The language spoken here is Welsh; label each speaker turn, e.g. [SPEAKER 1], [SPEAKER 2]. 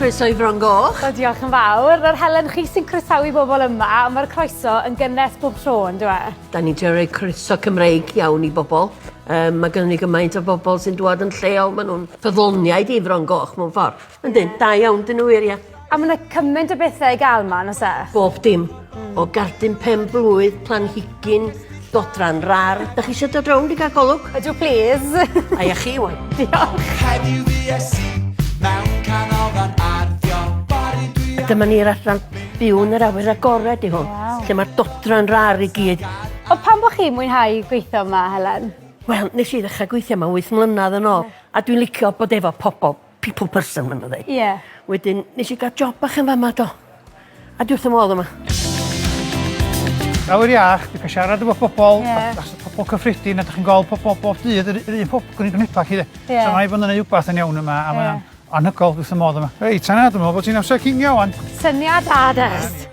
[SPEAKER 1] croeso i Fron Goch.
[SPEAKER 2] O, diolch yn fawr. Yr Helen, chi sy'n croesawu bobl yma, ond mae'r croeso yn gynnes bob tro, ynddo e?
[SPEAKER 1] Da ni wedi rhoi croeso Cymreig iawn i bobl. Mae gen ni gymaint o bobl sy'n dod yn lleol, maen nhw'n ffyddloniaid i Fron Goch mewn ffordd. Yndyn, da iawn, dyn nhw wir, ia.
[SPEAKER 2] A mae yna cymaint o bethau i gael yma, nos e?
[SPEAKER 1] Bob dim. O gardyn pen blwydd, planhigyn, dodran rar. Da chi eisiau dod rownd i gael golwg?
[SPEAKER 2] Ydw, please.
[SPEAKER 1] A ia chi, wan.
[SPEAKER 2] Diolch.
[SPEAKER 3] Heddiw fuesu mewn Canolfan Arddio.
[SPEAKER 1] Dyma ni'r adran byw yn yr awyr agored i hwn, lle mae'r dodran rar i gyd.
[SPEAKER 2] O pam bod chi'n mwynhau gweithio yma, Helen?
[SPEAKER 1] Wel, nes i ddechrau gweithio yma 8 mlynedd yn ôl, a dwi'n licio bod efo pobl, people person, ma'n dweud.
[SPEAKER 2] Ie.
[SPEAKER 1] Wedyn, nes i gael job bach yn fama, do. A dwi wrth y modd yma.
[SPEAKER 4] Awyr iach, dwi'n cael siarad efo pobl,
[SPEAKER 2] Ie.
[SPEAKER 4] pobl cyffredin, a ydych chi'n gweld pobl bob dydd, yr un pobl gwneud yn epa chi de.
[SPEAKER 2] Ie.
[SPEAKER 4] So mae i bod yn ei wbath yn iawn yma, a
[SPEAKER 2] Ie.
[SPEAKER 4] mae'n anhygol wrth y modd yma. Reit, Tana, dwi'n meddwl bod ti'n amser cinio wan.
[SPEAKER 2] Syniad adys.